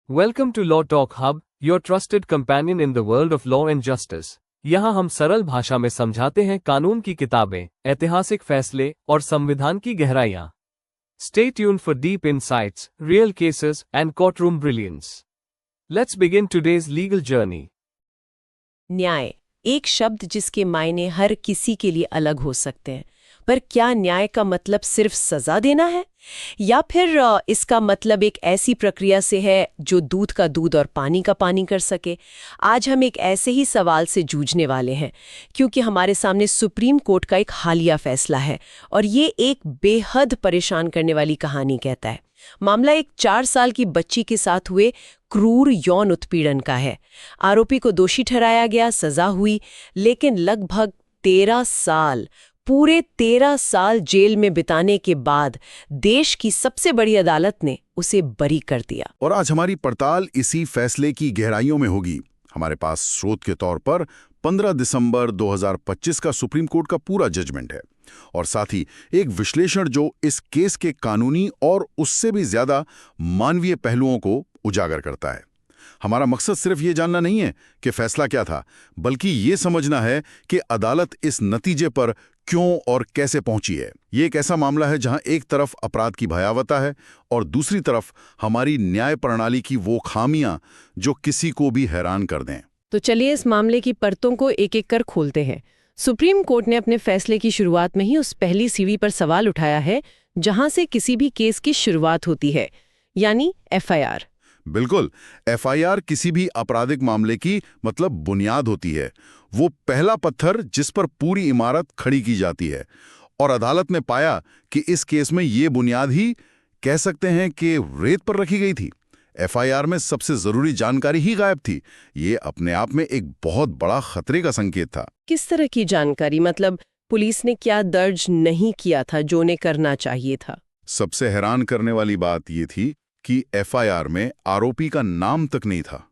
Welcome to Law Talk Hub, your trusted companion in the world of law and justice. यहाँ हम सरल भाषा में समझाते हैं कानून की किताबें, ऐतिहासिक फैसले और संविधान की गहराइयाँ. Stay tuned for deep insights, real cases, and courtroom brilliance. Let's begin today's legal journey. न्याय, एक शब्द जिसके मायने हर किसी के लिए अलग हो सकते हैं. पर क्या न्याय का मतलब सिर्फ सजा देना है, या फिर इसका मतलब एक ऐसी प्रक्रिया से है जो दूध का दूध और पानी का पानी कर सके? आज हम एक ऐसे ही सवाल से जूझने वाले हैं, क्योंकि हमारे सामने सुप्रीम कोर्ट का एक हालिया फैसला है और ये एक बेहद परेशान करने वाली कहानी कहता है. मामला एक 4 साल की बच्ची के साथ हुए क्रूर यौन उत्पीड़न का है. आरोपी को दोषी ठहराया गया, सजा हुई, लेकिन लगभग 13 साल, पूरे 13 साल जेल में बिताने के बाद देश की सबसे बड़ी अदालत ने उसे बरी कर दिया. और आज हमारी पड़ताल इसी फैसले की गहराइयों में होगी. हमारे पास स्रोत के तौर पर 15 दिसंबर 2025 का सुप्रीम कोर्ट का पूरा जजमेंट है और साथ ही एक विश्लेषण जो इस केस के कानूनी और उससे भी ज्यादा मानवीय पहलुओं को उजागर करता है. हमारा मकसद सिर्फ ये जानना नहीं है कि फैसला क्या था, बल्कि ये समझना है कि अदालत इस नतीजे पर क्यों और कैसे पहुंची है. ये एक ऐसा मामला है जहां एक तरफ अपराध की भयावहता है और दूसरी तरफ हमारी न्याय प्रणाली की वो खामियां जो किसी को भी हैरान कर दें. तो चलिए इस मामले की परतों को एक एक कर खोलते हैं. सुप्रीम कोर्ट ने अपने फैसले की शुरुआत में ही उस पहली सीढ़ी पर सवाल उठाया है जहां से किसी भी केस की शुरुआत होती है, यानी एफआईआर. बिल्कुल, एफआईआर किसी भी आपराधिक मामले की मतलब बुनियाद होती है. वो पहला पत्थर जिस पर पूरी इमारत खड़ी की जाती है. और अदालत ने पाया कि इस केस में ये बुनियाद ही कह सकते हैं कि रेत पर रखी गई थी. एफआईआर में सबसे जरूरी जानकारी ही गायब थी. ये अपने आप में एक बहुत बड़ा खतरे का संकेत था. किस तरह की जानकारी? मतलब पुलिस ने क्या दर्ज नहीं किया था जो उन्हें करना चाहिए था? सबसे हैरान करने वाली बात ये थी कि एफआईआर में आरोपी का नाम तक नहीं था.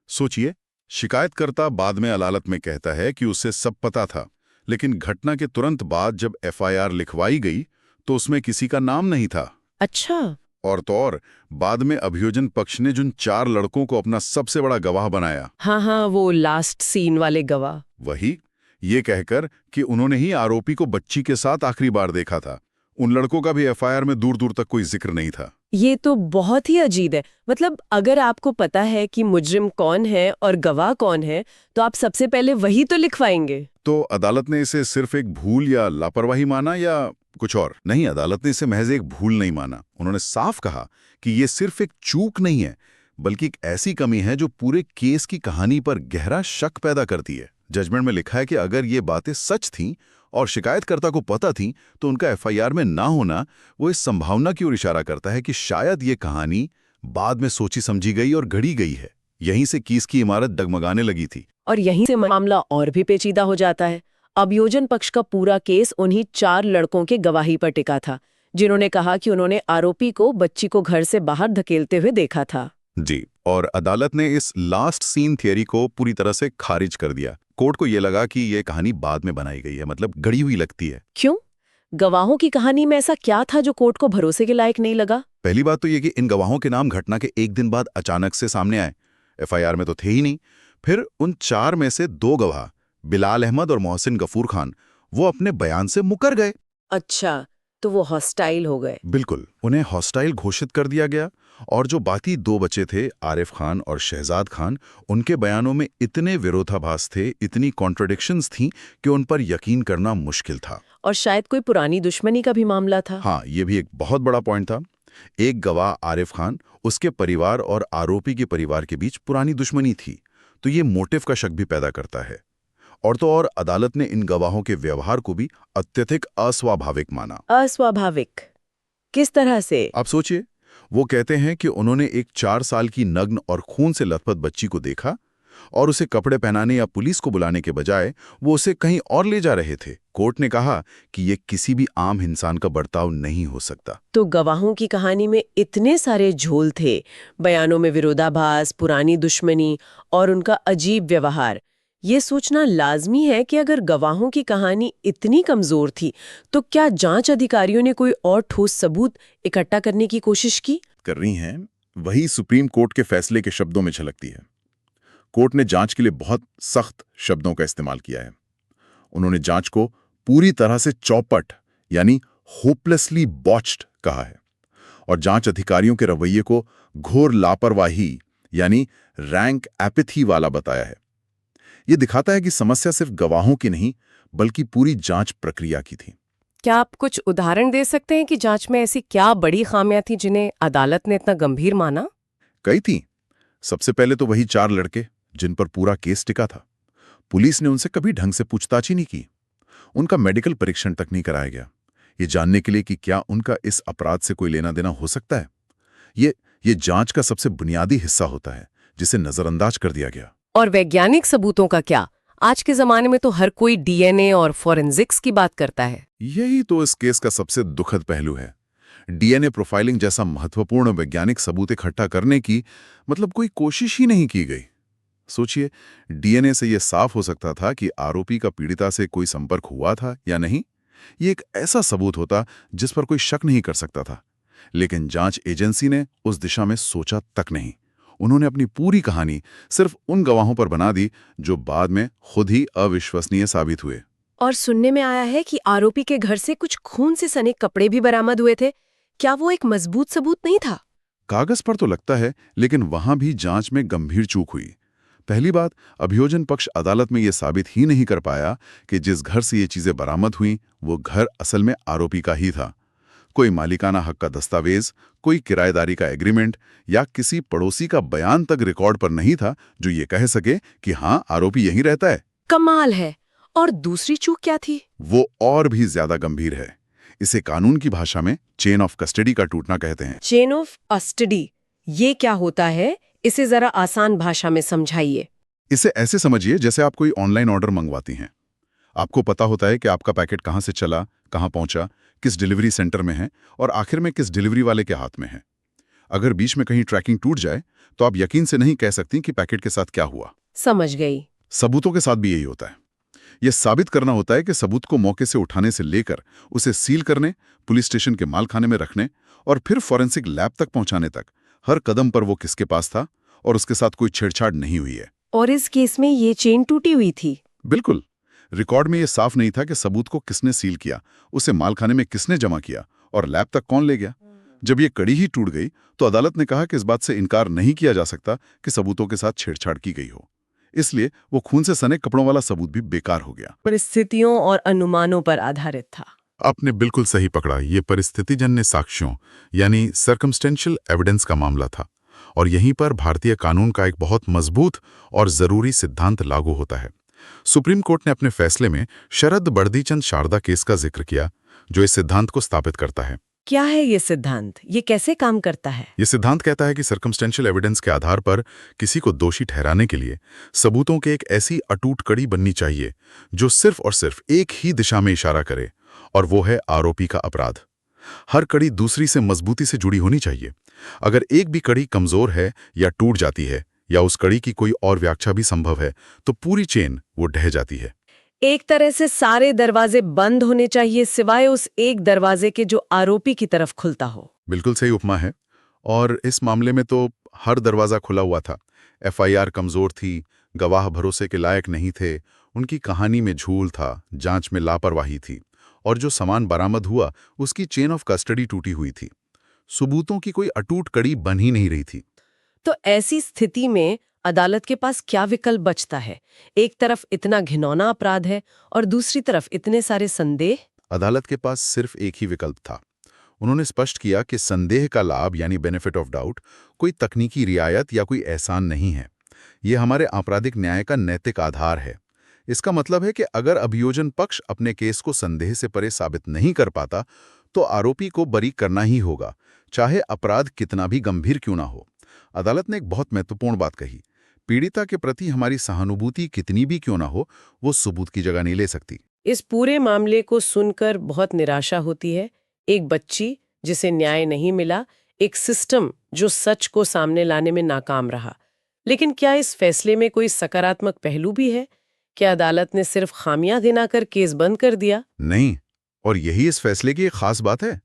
सोचिए, शिकायतकर्ता बाद में अदालत में कहता है कि उसे सब पता था, लेकिन घटना के तुरंत बाद जब एफआईआर लिखवाई गई तो उसमें किसी का नाम नहीं था. अच्छा. और तो और बाद में अभियोजन पक्ष ने जिन 4 लड़कों को अपना सबसे बड़ा गवाह बनाया, हाँ, वो लास्ट सीन वाले गवाह, वही ये कहकर कि उन्होंने ही आरोपी को बच्ची के साथ आखिरी बार देखा था, उन लड़कों का भी एफआईआर में दूर दूर तक कोई जिक्र नहीं था. ये तो बहुत ही अजीब है. मतलब अगर आपको पता है कि मुजरिम कौन है और गवाह कौन है, तो आप सबसे पहले वही तो लिखवाएंगे. तो अदालत ने इसे सिर्फ एक भूल या लापरवाही माना या कुछ और? नहीं, अदालत ने इसे महज एक भूल नहीं माना. उन्होंने साफ कहा कि ये सिर्फ एक चूक नहीं है, बल्कि एक ऐसी कमी है जो पूरे केस की कहानी पर गहरा शक पैदा करती है. जजमेंट में लिखा है कि अगर ये बातें सच थीं और शिकायतकर्ता को पता थी तो उनका एफआईआर में ना होना वो इस संभावना की ओर इशारा करता है कि शायद ये कहानी बाद में सोची समझी गई और गढ़ी गई है. यहीं से केस की इमारत डगमगाने लगी थी. और यहीं से मामला और भी पेचीदा हो जाता है. अभियोजन पक्ष का पूरा केस उन्हीं 4 लड़कों के गवाही पर टिका था, जिन्होंने कहा कि उन्होंने आरोपी को बच्ची को घर से बाहर धकेलते हुए देखा था. जी, और अदालत ने इस लास्ट सीन थियरी को पूरी तरह से खारिज कर दिया. कोर्ट को यह लगा कि यह कहानी बाद में बनाई गई है, मतलब गढ़ी हुई लगती है. क्यों? गवाहों की कहानी में ऐसा क्या था जो कोर्ट को भरोसे के लायक नहीं लगा? पहली बात तो ये कि इन गवाहों के नाम घटना के 1 दिन बाद अचानक से सामने आए. एफआईआर में तो थे ही नहीं. फिर उन 4 में से 2 गवाह, बिलाल अहमद और मोहसिन गफूर खान, वो अपने बयान से मुकर गए. अच्छा, तो वो हॉस्टाइल हो गए. बिल्कुल, उन्हें हॉस्टाइल घोषित कर दिया गया. और जो बाकी 2 बचे थे, आरिफ खान और शहजाद खान, उनके बयानों में इतने विरोधाभास थे, इतनी कॉन्ट्रडिक्शंस थीं कि उन पर यकीन करना मुश्किल था. और शायद कोई पुरानी दुश्मनी का भी मामला था. हाँ, ये भी एक बहुत बड़ा पॉइंट था. एक गवाह आरिफ खान, उसके परिवार और आरोपी के परिवार के बीच पुरानी दुश्मनी थी, तो ये मोटिव का शक भी पैदा करता है. और तो और अदालत ने इन गवाहों के व्यवहार को भी अत्यधिक अस्वाभाविक माना. अस्वाभाविक किस तरह से? आप सोचिए, वो कहते हैं कि उन्होंने एक 4 साल की नग्न और खून से लथपथ बच्ची को देखा और उसे कपड़े पहनाने या पुलिस को बुलाने के बजाय वो उसे कहीं और ले जा रहे थे. कोर्ट ने कहा कि ये किसी भी आम इंसान का बर्ताव नहीं हो सकता. तो गवाहों की कहानी में इतने सारे झोल थे, बयानों में विरोधाभास, पुरानी दुश्मनी और उनका अजीब व्यवहार. ये सोचना लाजमी है कि अगर गवाहों की कहानी इतनी कमजोर थी तो क्या जांच अधिकारियों ने कोई और ठोस सबूत इकट्ठा करने की कोशिश की? कर रही हैं. वही सुप्रीम कोर्ट के फैसले के शब्दों में झलकती है। कोर्ट ने जांच के लिए बहुत सख्त शब्दों का इस्तेमाल किया है। उन्होंने जांच को पूरी तरह से चौपट यानी होपलेसली बॉच्ड कहा है और जांच अधिकारियों के रवैये को घोर लापरवाही यानी रैंक एपिथी वाला बताया है। यह दिखाता है कि समस्या सिर्फ गवाहों की नहीं बल्कि पूरी जांच प्रक्रिया की थी। क्या आप कुछ उदाहरण दे सकते हैं कि जांच में ऐसी क्या बड़ी खामियां थी जिन्हें अदालत ने इतना गंभीर माना? कई थी। सबसे पहले तो वही 4 लड़के जिन पर पूरा केस टिका था। पुलिस ने उनसे कभी ढंग से पूछताछ ही नहीं की। उनका मेडिकल परीक्षण तक नहीं कराया गया, ये जानने के लिए कि क्या उनका इस अपराध से कोई लेना देना हो सकता है। ये जांच का सबसे बुनियादी हिस्सा होता है जिसे नजरअंदाज कर दिया गया। और वैज्ञानिक सबूतों का क्या? आज के जमाने में तो हर कोई डीएनए और फॉरेंसिक्स की बात करता है। यही तो इस केस का सबसे दुखद पहलू है। डीएनए प्रोफाइलिंग जैसा महत्वपूर्ण वैज्ञानिक सबूत इकट्ठा करने की कोई कोशिश ही नहीं की गई। सोचिए, डीएनए से यह साफ हो सकता था कि आरोपी का पीड़िता से कोई संपर्क हुआ था या नहीं। ये एक ऐसा सबूत होता जिस पर कोई शक नहीं कर सकता था, लेकिन जांच एजेंसी ने उस दिशा में सोचा तक नहीं। उन्होंने अपनी पूरी कहानी सिर्फ उन गवाहों पर बना दी जो बाद में खुद ही अविश्वसनीय साबित हुए। और सुनने में आया है कि आरोपी के घर से कुछ खून से सने कपड़े भी बरामद हुए थे। क्या वो एक मजबूत सबूत नहीं था? कागज पर तो लगता है, लेकिन वहां भी जांच में गंभीर चूक हुई। पहली बात, अभियोजन पक्ष अदालत में यह साबित ही नहीं कर पाया कि जिस घर से ये चीजें बरामद हुईं वो घर असल में आरोपी का ही था। कोई मालिकाना हक का दस्तावेज, कोई किराएदारी का एग्रीमेंट या किसी पड़ोसी का बयान तक रिकॉर्ड पर नहीं था जो ये कह सके कि हाँ, आरोपी यहीं रहता है। कमाल है। और दूसरी चूक क्या थी? वो और भी ज्यादा गंभीर है। इसे कानून की भाषा में चेन ऑफ कस्टडी का टूटना कहते हैं। चेन ऑफ कस्टडी, ये क्या होता है? इसे जरा आसान भाषा में समझाइए। इसे ऐसे समझिए जैसे आप कोई ऑनलाइन ऑर्डर मंगवाती हैं। आपको पता होता है कि आपका पैकेट कहां से चला, कहां पहुंचा, किस डिलीवरी सेंटर में है और आखिर में किस डिलीवरी वाले के हाथ में है। अगर बीच में कहीं ट्रैकिंग टूट जाए तो आप यकीन से नहीं कह सकती कि पैकेट के साथ क्या हुआ। समझ गई। सबूतों के साथ भी यही होता है। यह साबित करना होता है कि सबूत को मौके से उठाने से लेकर उसे सील करने, पुलिस स्टेशन के मालखाने में रखने और फिर फॉरेंसिक लैब तक पहुंचाने तक हर कदम पर वो किसके पास था और उसके साथ कोई छेड़छाड़ नहीं हुई है। और इस केस में ये चेन टूटी हुई थी? बिल्कुल। रिकॉर्ड में यह साफ नहीं था कि सबूत को किसने सील किया, उसे मालखाने में किसने जमा किया और लैब तक कौन ले गया। जब ये कड़ी ही टूट गई तो अदालत ने कहा कि इस बात से इनकार नहीं किया जा सकता कि सबूतों के साथ छेड़छाड़ की गई हो। इसलिए वो खून से सने कपड़ों वाला सबूत भी बेकार हो गया। परिस्थितियों और अनुमानों पर आधारित था। आपने बिल्कुल सही पकड़ा। ये परिस्थितिजन्य साक्ष्यों यानी सर्कमस्टेंशियल एविडेंस का मामला था और यहीं पर भारतीय कानून का एक बहुत मजबूत और जरूरी सिद्धांत लागू होता है। सुप्रीम कोर्ट ने अपने फैसले में शरद बर्दीचंद शारदा केस का जिक्र किया जो इस सिद्धांत को स्थापित करता है। क्या है ये सिद्धांत? ये कैसे काम करता है? ये सिद्धांत कहता है कि सर्कमस्टेंशियल एविडेंस के आधार पर किसी को दोषी ठहराने के लिए सबूतों के एक ऐसी अटूट कड़ी बननी चाहिए जो सिर्फ और सिर्फ एक ही दिशा में इशारा करे, और वो है आरोपी का अपराध। हर कड़ी दूसरी से मजबूती से जुड़ी होनी चाहिए। अगर एक भी कड़ी कमजोर है या टूट जाती है या उस कड़ी की कोई और व्याख्या भी संभव है तो पूरी चेन वो ढह जाती है। एक तरह से सारे दरवाजे बंद होने चाहिए सिवाय उस एक दरवाजे के जो आरोपी की तरफ खुलता हो। बिल्कुल सही उपमा है। और इस मामले में तो हर दरवाजा खुला हुआ था। एफआईआर कमजोर थी, गवाह भरोसे के लायक नहीं थे, उनकी कहानी में झूल था, जांच में लापरवाही थी और जो सामान बरामद हुआ उसकी चेन ऑफ कस्टडी टूटी हुई थी। सबूतों की कोई अटूट कड़ी बन ही नहीं रही थी। तो ऐसी स्थिति में अदालत के पास क्या विकल्प बचता है? एक तरफ इतना घिनौना अपराध है और दूसरी तरफ इतने सारे संदेह। अदालत के पास सिर्फ एक ही विकल्प था। उन्होंने स्पष्ट किया कि संदेह का लाभ यानी बेनिफिट ऑफ डाउट कोई तकनीकी रियायत या कोई एहसान नहीं है। यह हमारे आपराधिक न्याय का नैतिक आधार है। इसका मतलब है कि अगर अभियोजन पक्ष अपने केस को संदेह से परे साबित नहीं कर पाता तो आरोपी को बरी करना ही होगा, चाहे अपराध कितना भी गंभीर क्यों ना हो। अदालत ने एक बहुत महत्वपूर्ण बात कही, पीड़िता के प्रति हमारी सहानुभूति कितनी भी क्यों ना हो, वो सबूत की जगह नहीं ले सकती। इस पूरे मामले को सुनकर बहुत निराशा होती है। एक बच्ची जिसे न्याय नहीं मिला, एक सिस्टम जो सच को सामने लाने में नाकाम रहा। लेकिन क्या इस फैसले में कोई सकारात्मक पहलू भी है? क्या अदालत ने सिर्फ खामियां गिनाकर केस बंद कर दिया? नहीं, और यही इस फैसले की एक खास बात है।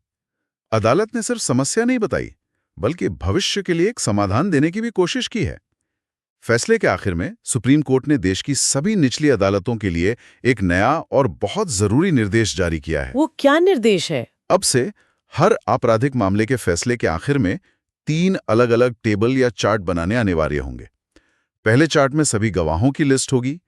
अदालत ने सिर्फ समस्या नहीं बताई बल्कि भविष्य के लिए एक समाधान देने की भी कोशिश की है। फैसले के आखिर में सुप्रीम कोर्ट ने देश की सभी निचली अदालतों के लिए एक नया और बहुत जरूरी निर्देश जारी किया है। वो क्या निर्देश है? अब से हर आपराधिक मामले के फैसले के आखिर में 3 अलग-अलग टेबल या चार्ट बनाने अनिवार्य होंगे। पहले चार्ट में सभी गवाहों की लिस्ट होगी,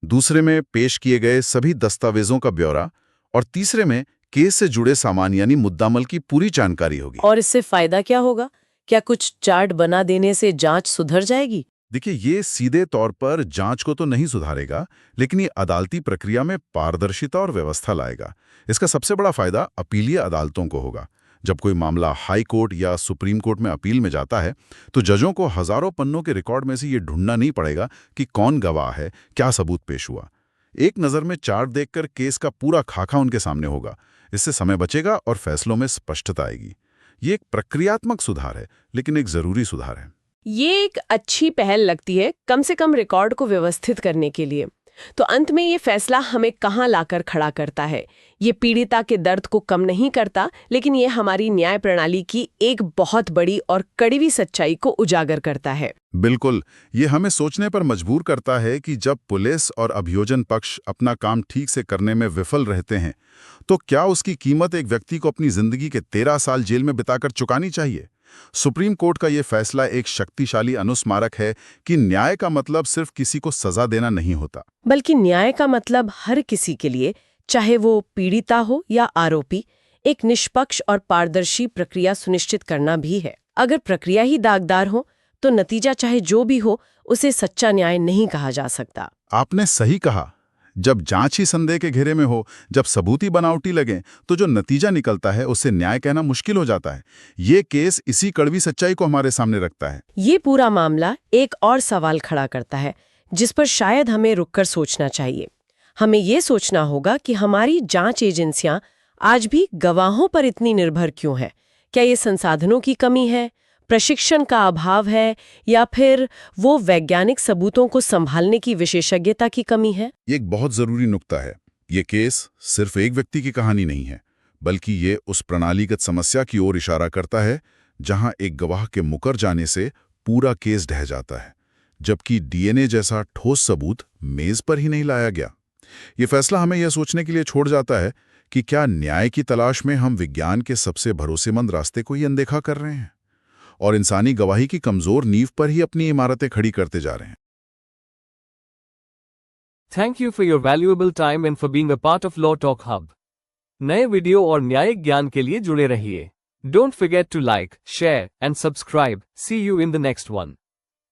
दूसरे में पेश किए गए सभी दस्तावेजों का ब्यौरा और तीसरे में केस से जुड़े सामान यानी मुद्दामल की पूरी जानकारी होगी। और इससे फायदा क्या होगा? क्या कुछ चार्ट बना देने से जांच सुधर जाएगी? देखिए, ये सीधे तौर पर जांच को तो नहीं सुधारेगा, लेकिन ये अदालती प्रक्रिया में पारदर्शिता और व्यवस्था लाएगा। इसका सबसे बड़ा फायदा अपीलीय अदालतों को होगा। जब कोई मामला हाई कोर्ट या सुप्रीम कोर्ट में अपील में जाता है, तो जजों को हजारों पन्नों के रिकॉर्ड में से ये ढूंढना नहीं पड़ेगा कि कौन गवाह है, क्या सबूत पेश हुआ। एक नज़र में चार्ट देखकर केस का पूरा खाका उनके सामने होगा। इससे समय बचेगा और फैसलों में स्पष्टता आएगी। ये एक प्रक्रियात्मक सुधार है, लेकिन एक जरूरी सुधार है। ये एक अच्छी पहल लगती है, कम से कम रिकॉर्ड को व्यवस्थित करने के लिए। तो अंत में ये फैसला हमें कहाँ लाकर खड़ा करता है? ये पीड़िता के दर्द को कम नहीं करता, लेकिन ये हमारी न्याय प्रणाली की एक बहुत बड़ी और कड़वी सच्चाई को उजागर करता है। बिल्कुल, ये हमें सोचने पर मजबूर करता है कि जब पुलिस और अभियोजन पक्ष अपना काम ठीक से करने में विफल रहते हैं, तो क्या उसकी कीमत एक व्यक्ति को अपनी जिंदगी के 13 साल जेल में बिताकर चुकानी चाहिए? सुप्रीम कोर्ट का ये फैसला एक शक्तिशाली अनुस्मारक है कि न्याय का मतलब सिर्फ किसी को सजा देना नहीं होता, बल्कि न्याय का मतलब हर किसी के लिए, चाहे वो पीड़िता हो या आरोपी, एक निष्पक्ष और पारदर्शी प्रक्रिया सुनिश्चित करना भी है। अगर प्रक्रिया ही दागदार हो, तो नतीजा चाहे जो भी हो, उसे सच्चा न्याय नहीं कहा जा सकता। आपने सही कहा। जब जांच ही संदेह के घेरे में हो, जब सबूत ही बनावटी लगे, तो जो नतीजा निकलता है उससे न्याय कहना मुश्किल हो जाता है। ये केस इसी कड़वी सच्चाई को हमारे सामने रखता है। ये पूरा मामला एक और सवाल खड़ा करता है, जिस पर शायद हमें रुककर सोचना चाहिए। हमें ये सोचना होगा कि हमारी जांच एजेंसियां आज भी गवाहों पर इतनी निर्भर क्यों है? क्या ये संसाधनों की कमी है, प्रशिक्षण का अभाव है, या फिर वो वैज्ञानिक सबूतों को संभालने की विशेषज्ञता की कमी है? ये एक बहुत जरूरी नुक्ता है। ये केस सिर्फ एक व्यक्ति की कहानी नहीं है, बल्कि ये उस प्रणालीगत समस्या की ओर इशारा करता है जहां एक गवाह के मुकर जाने से पूरा केस ढह जाता है, जबकि डीएनए जैसा ठोस सबूत मेज पर ही नहीं लाया गया। ये फैसला हमें यह सोचने के लिए छोड़ जाता है कि क्या न्याय की तलाश में हम विज्ञान के सबसे भरोसेमंद रास्ते को ही अनदेखा कर रहे हैं और इंसानी गवाही की कमजोर नींव पर ही अपनी इमारतें खड़ी करते जा रहे हैं। Thank you for your valuable time and for being a part of law talk hub. नए वीडियो और न्यायिक ज्ञान के लिए जुड़े रहिए। Don't forget to like, share and subscribe. See you in the next one.